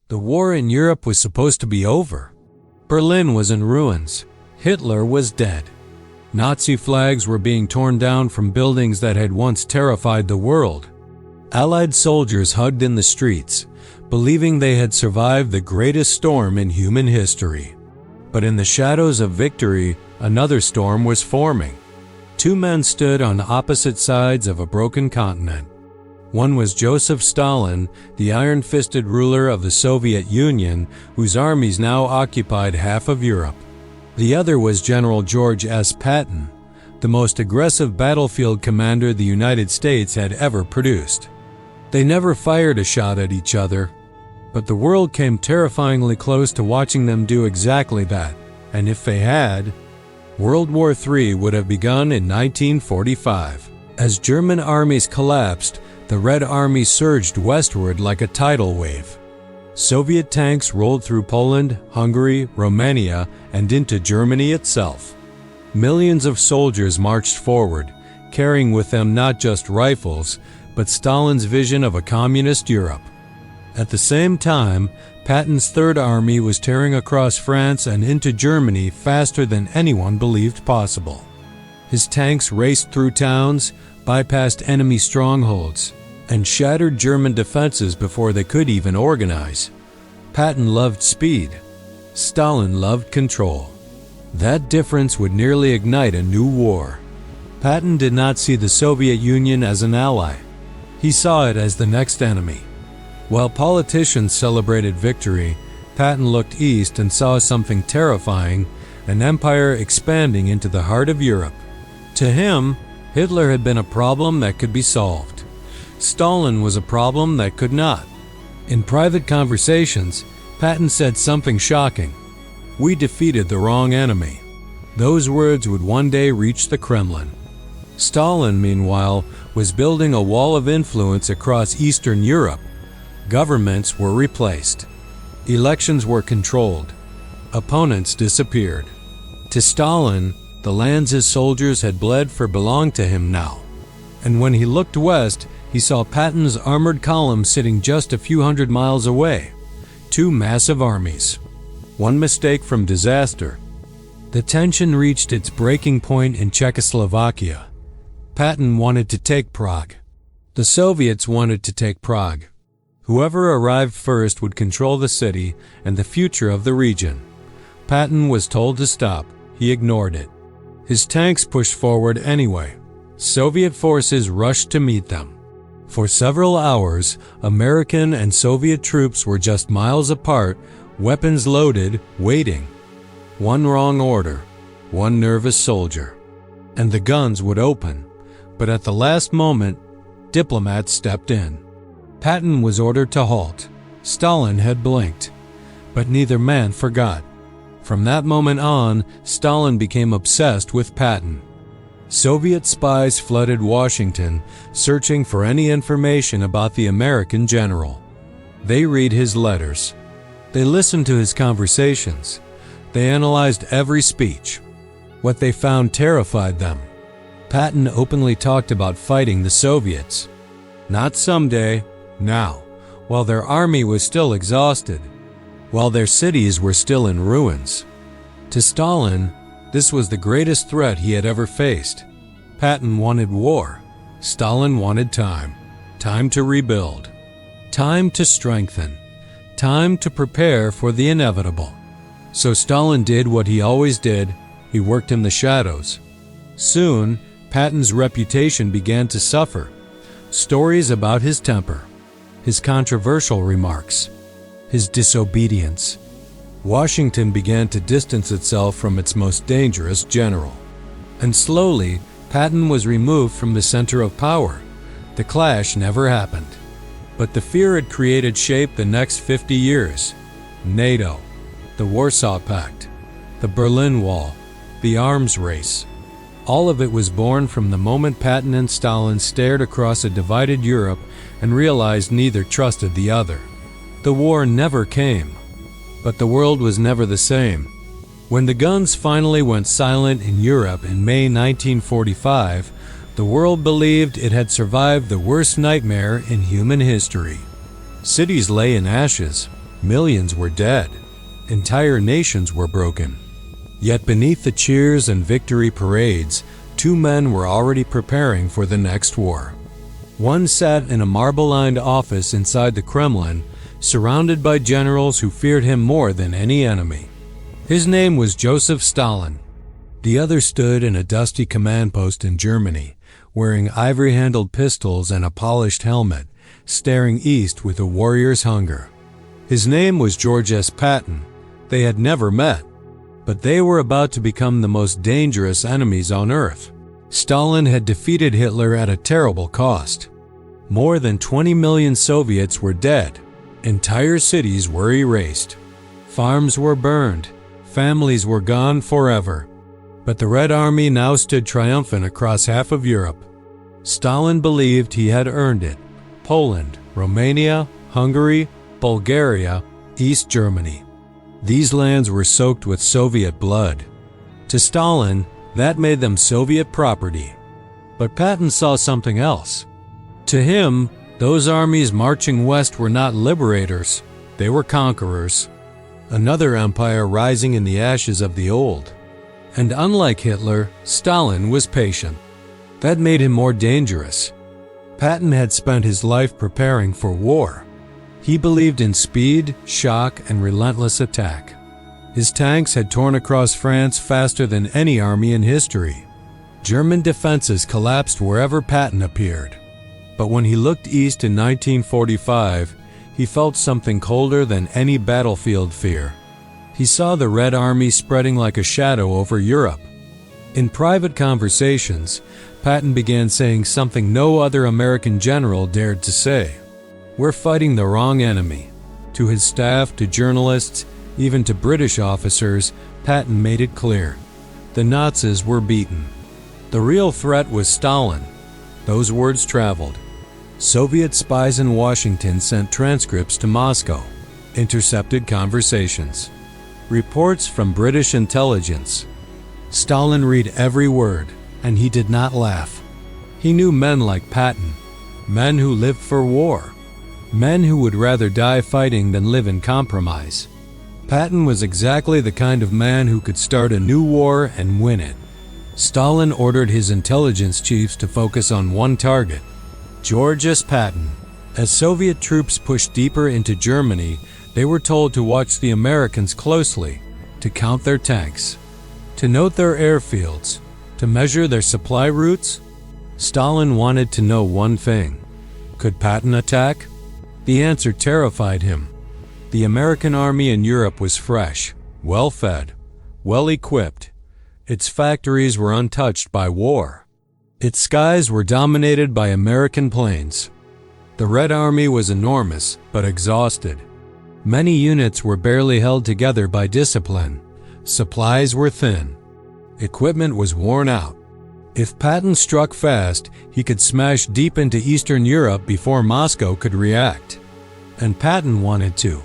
The war in Europe was supposed to be over. Berlin was in ruins. Hitler was dead. Nazi flags were being torn down from buildings that had once terrified the world. Allied soldiers hugged in the streets, believing they had survived the greatest storm in human history. But in the shadows of victory, another storm was forming. Two men stood on opposite sides of a broken continent. One was Joseph Stalin, the iron-fisted ruler of the Soviet Union, whose armies now occupied half of Europe. The other was General George S. Patton, the most aggressive battlefield commander the United States had ever produced. They never fired a shot at each other, but the world came terrifyingly close to watching them do exactly that, and if they had, World War III would have begun in 1945. As German armies collapsed, the Red Army surged westward like a tidal wave. Soviet tanks rolled through Poland, Hungary, Romania, and into Germany itself. Millions of soldiers marched forward, carrying with them not just rifles, but Stalin's vision of a communist Europe. At the same time, Patton's Third Army was tearing across France and into Germany faster than anyone believed possible. His tanks raced through towns, bypassed enemy strongholds, and shattered German defenses before they could even organize. Patton loved speed. Stalin loved control. That difference would nearly ignite a new war. Patton did not see the Soviet Union as an ally. He saw it as the next enemy. While politicians celebrated victory, Patton looked east and saw something terrifying, an empire expanding into the heart of Europe. To him, Hitler had been a problem that could be solved. Stalin was a problem that could not. In private conversations, Patton said something shocking. "We defeated the wrong enemy." Those words would one day reach the Kremlin. Stalin, meanwhile, was building a wall of influence across Eastern Europe. Governments were replaced. Elections were controlled. Opponents disappeared. To Stalin, the lands his soldiers had bled for belonged to him now. And when he looked west, he saw Patton's armored columns sitting just a few hundred miles away. Two massive armies. One mistake from disaster. The tension reached its breaking point in Czechoslovakia. Patton wanted to take Prague. The Soviets wanted to take Prague. Whoever arrived first would control the city and the future of the region. Patton was told to stop. He ignored it. His tanks pushed forward anyway. Soviet forces rushed to meet them. For several hours, American and Soviet troops were just miles apart, weapons loaded, waiting. One wrong order, one nervous soldier, and the guns would open. But at the last moment, diplomats stepped in. Patton was ordered to halt. Stalin had blinked, but neither man forgot. From that moment on, Stalin became obsessed with Patton. Soviet spies flooded Washington, searching for any information about the American general. They read his letters. They listened to his conversations. They analyzed every speech. What they found terrified them. Patton openly talked about fighting the Soviets. Not someday, now, while their army was still exhausted, while their cities were still in ruins. To Stalin, this was the greatest threat he had ever faced. Patton wanted war. Stalin wanted time. Time to rebuild. Time to strengthen. Time to prepare for the inevitable. So Stalin did what he always did. He worked in the shadows. Soon, Patton's reputation began to suffer. Stories about his temper, his controversial remarks, his disobedience. Washington began to distance itself from its most dangerous general. And slowly, Patton was removed from the center of power. The clash never happened. But the fear it created shaped the next 50 years. NATO, the Warsaw Pact, the Berlin Wall, the arms race. All of it was born from the moment Patton and Stalin stared across a divided Europe and realized neither trusted the other. The war never came. But the world was never the same. When the guns finally went silent in Europe in May 1945, the world believed it had survived the worst nightmare in human history. Cities lay in ashes. Millions were dead. Entire nations were broken. Yet beneath the cheers and victory parades, two men were already preparing for the next war. One sat in a marble-lined office inside the Kremlin, surrounded by generals who feared him more than any enemy. His name was Joseph Stalin. The other stood in a dusty command post in Germany, wearing ivory-handled pistols and a polished helmet, staring east with a warrior's hunger. His name was George S. Patton. They had never met, but they were about to become the most dangerous enemies on Earth. Stalin had defeated Hitler at a terrible cost. More than 20 million Soviets were dead. Entire cities were erased. Farms were burned. Families were gone forever. But the Red Army now stood triumphant across half of Europe. Stalin believed he had earned it. Poland, Romania, Hungary, Bulgaria, East Germany. These lands were soaked with Soviet blood. To Stalin, that made them Soviet property. But Patton saw something else. To him, those armies marching west were not liberators, they were conquerors. Another empire rising in the ashes of the old. And unlike Hitler, Stalin was patient. That made him more dangerous. Patton had spent his life preparing for war. He believed in speed, shock, and relentless attack. His tanks had torn across France faster than any army in history. German defenses collapsed wherever Patton appeared. But when he looked east in 1945, he felt something colder than any battlefield fear. He saw the Red Army spreading like a shadow over Europe. In private conversations, Patton began saying something no other American general dared to say. "We're fighting the wrong enemy." To his staff, to journalists, even to British officers, Patton made it clear. The Nazis were beaten. The real threat was Stalin. Those words traveled. Soviet spies in Washington sent transcripts to Moscow, intercepted conversations. Reports from British intelligence. Stalin read every word, and he did not laugh. He knew men like Patton, men who lived for war, men who would rather die fighting than live in compromise. Patton was exactly the kind of man who could start a new war and win it. Stalin ordered his intelligence chiefs to focus on one target, George S. Patton. As Soviet troops pushed deeper into Germany, they were told to watch the Americans closely, to count their tanks, to note their airfields, to measure their supply routes. Stalin wanted to know one thing. Could Patton attack? The answer terrified him. The American army in Europe was fresh, well-fed, well-equipped. Its factories were untouched by war. Its skies were dominated by American planes. The Red Army was enormous, but exhausted. Many units were barely held together by discipline. Supplies were thin. Equipment was worn out. If Patton struck fast, he could smash deep into Eastern Europe before Moscow could react. And Patton wanted to.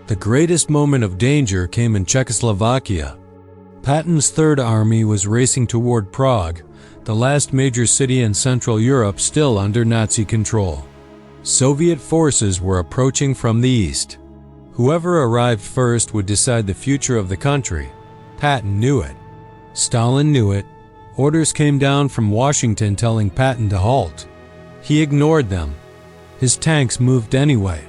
The greatest moment of danger came in Czechoslovakia. Patton's Third Army was racing toward Prague, the last major city in Central Europe still under Nazi control. Soviet forces were approaching from the east. Whoever arrived first would decide the future of the country. Patton knew it. Stalin knew it. Orders came down from Washington telling Patton to halt. He ignored them. His tanks moved anyway.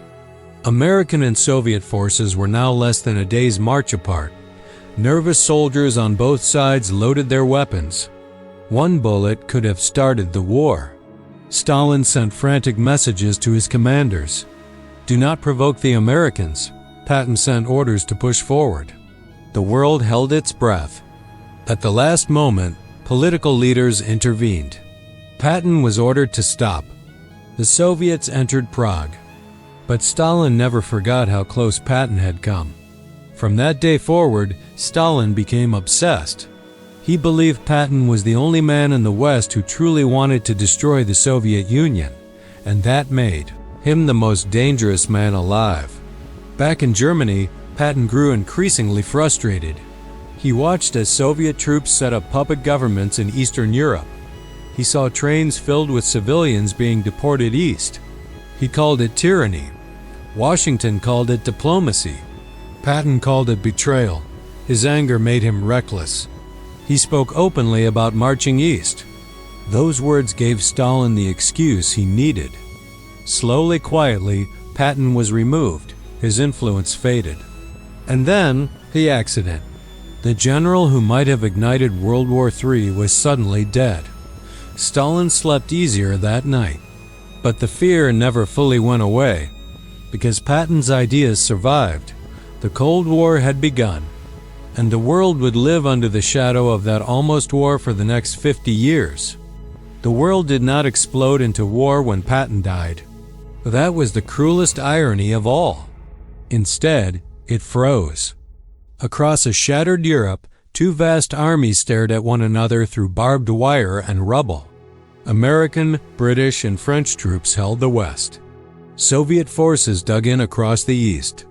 American and Soviet forces were now less than a day's march apart. Nervous soldiers on both sides loaded their weapons. One bullet could have started the war. Stalin sent frantic messages to his commanders. Do not provoke the Americans. Patton sent orders to push forward. The world held its breath. At the last moment, political leaders intervened. Patton was ordered to stop. The Soviets entered Prague. But Stalin never forgot how close Patton had come. From that day forward, Stalin became obsessed. He believed Patton was the only man in the West who truly wanted to destroy the Soviet Union, and that made him the most dangerous man alive. Back in Germany, Patton grew increasingly frustrated. He watched as Soviet troops set up puppet governments in Eastern Europe. He saw trains filled with civilians being deported east. He called it tyranny. Washington called it diplomacy. Patton called it betrayal. His anger made him reckless. He spoke openly about marching east. Those words gave Stalin the excuse he needed. Slowly, quietly, Patton was removed. His influence faded. And then, the accident. The general who might have ignited World War III was suddenly dead. Stalin slept easier that night. But the fear never fully went away. Because Patton's ideas survived, the Cold War had begun. And the world would live under the shadow of that almost war for the next 50 years. The world did not explode into war when Patton died. That was the cruelest irony of all. Instead, it froze. Across a shattered Europe, two vast armies stared at one another through barbed wire and rubble. American, British, and French troops held the West. Soviet forces dug in across the East.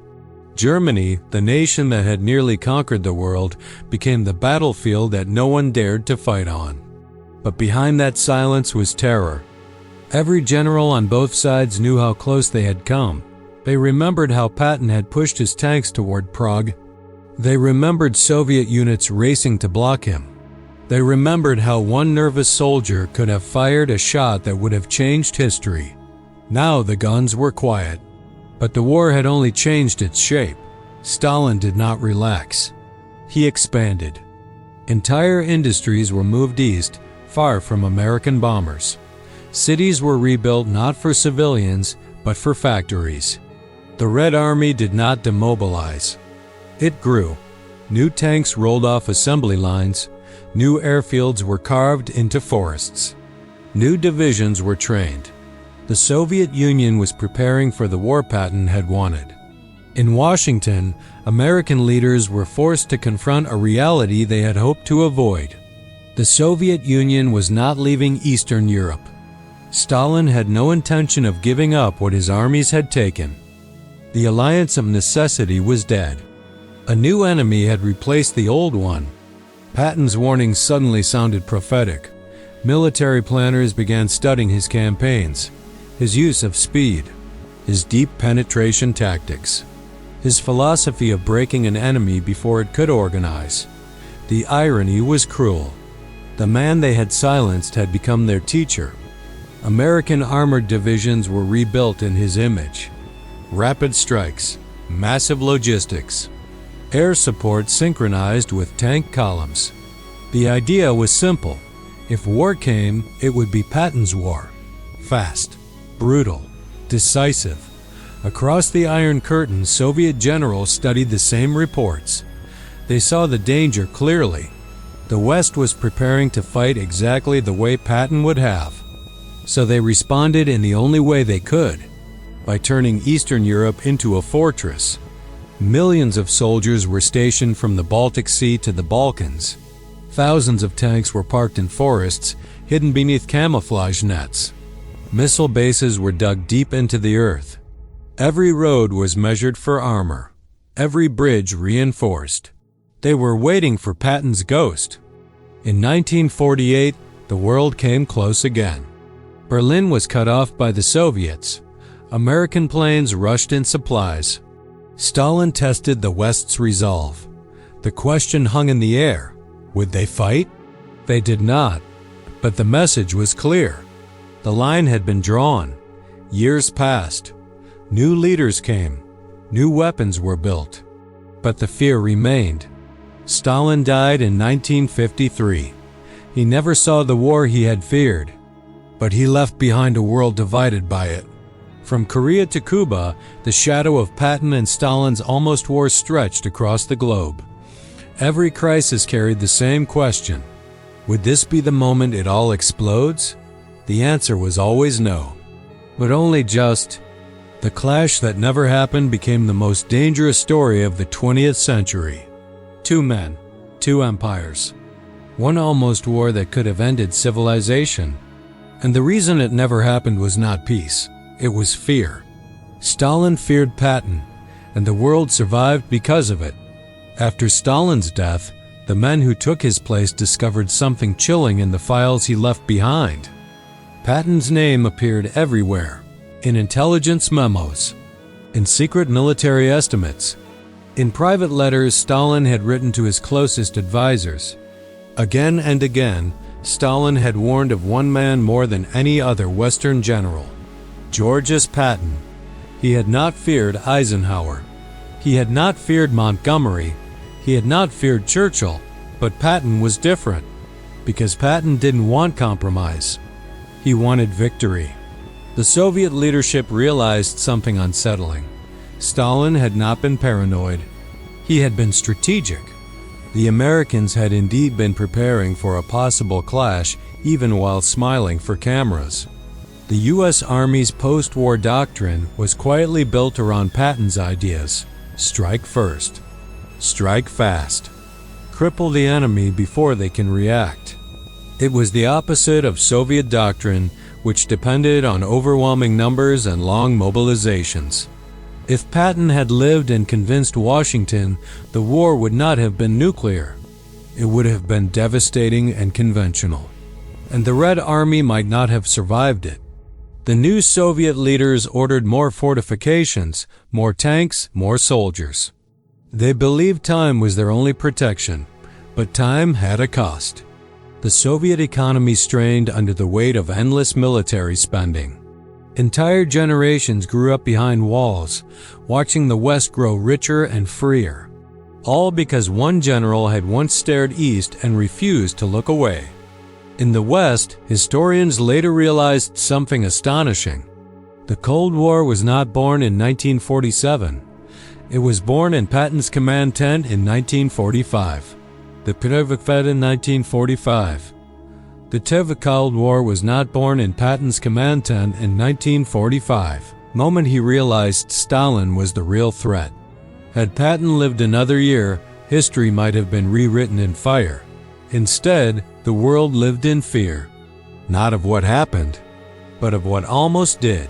Germany, the nation that had nearly conquered the world, became the battlefield that no one dared to fight on. But behind that silence was terror. Every general on both sides knew how close they had come. They remembered how Patton had pushed his tanks toward Prague. They remembered Soviet units racing to block him. They remembered how one nervous soldier could have fired a shot that would have changed history. Now the guns were quiet. But the war had only changed its shape. Stalin did not relax. He expanded. Entire industries were moved east, far from American bombers. Cities were rebuilt not for civilians, but for factories. The Red Army did not demobilize. It grew. New tanks rolled off assembly lines. New airfields were carved into forests. New divisions were trained. The Soviet Union was preparing for the war Patton had wanted. In Washington, American leaders were forced to confront a reality they had hoped to avoid. The Soviet Union was not leaving Eastern Europe. Stalin had no intention of giving up what his armies had taken. The alliance of necessity was dead. A new enemy had replaced the old one. Patton's warnings suddenly sounded prophetic. Military planners began studying his campaigns. His use of speed, his deep penetration tactics, his philosophy of breaking an enemy before it could organize. The irony was cruel. The man they had silenced had become their teacher. American armored divisions were rebuilt in his image. Rapid strikes, massive logistics, air support synchronized with tank columns. The idea was simple. If war came, it would be Patton's war. Fast, brutal, decisive. Across the Iron Curtain, Soviet generals studied the same reports. They saw the danger clearly. The West was preparing to fight exactly the way Patton would have. So they responded in the only way they could, by turning Eastern Europe into a fortress. Millions of soldiers were stationed from the Baltic Sea to the Balkans. Thousands of tanks were parked in forests, hidden beneath camouflage nets. Missile bases were dug deep into the earth. Every road was measured for armor. Every bridge reinforced. They were waiting for Patton's ghost. In 1948, the world came close again. Berlin was cut off by the Soviets. American planes rushed in supplies. Stalin tested the West's resolve. The question hung in the air. Would they fight? They did not. But the message was clear. The line had been drawn. Years passed. New leaders came. New weapons were built. But the fear remained. Stalin died in 1953. He never saw the war he had feared. But he left behind a world divided by it. From Korea to Cuba, the shadow of Patton and Stalin's almost war stretched across the globe. Every crisis carried the same question. Would this be the moment it all explodes? The answer was always no. But only just. The clash that never happened became the most dangerous story of the 20th century. Two men, two empires. One almost war that could have ended civilization. And the reason it never happened was not peace. It was fear. Stalin feared Patton, and the world survived because of it. After Stalin's death, the men who took his place discovered something chilling in the files he left behind. Patton's name appeared everywhere, in intelligence memos, in secret military estimates. In private letters Stalin had written to his closest advisors. Again and again, Stalin had warned of one man more than any other Western general, Georges Patton. He had not feared Eisenhower. He had not feared Montgomery. He had not feared Churchill. But Patton was different, because Patton didn't want compromise. He wanted victory. The Soviet leadership realized something unsettling. Stalin had not been paranoid. He had been strategic. The Americans had indeed been preparing for a possible clash, even while smiling for cameras. The U.S. Army's post-war doctrine was quietly built around Patton's ideas. Strike first. Strike fast. Cripple the enemy before they can react. It was the opposite of Soviet doctrine, which depended on overwhelming numbers and long mobilizations. If Patton had lived and convinced Washington, the war would not have been nuclear. It would have been devastating and conventional. And the Red Army might not have survived it. The new Soviet leaders ordered more fortifications, more tanks, more soldiers. They believed time was their only protection, but time had a cost. The Soviet economy strained under the weight of endless military spending. Entire generations grew up behind walls, watching the West grow richer and freer, all because one general had once stared east and refused to look away. In the West, historians later realized something astonishing. The Cold War was not born in 1947. It was born in Patton's command tent in 1945. The Cold in 1945. The Cold War was not born in Patton's command tent in 1945. Moment he realized Stalin was the real threat. Had Patton lived another year, history might have been rewritten in fire. Instead, the world lived in fear, not of what happened, but of what almost did.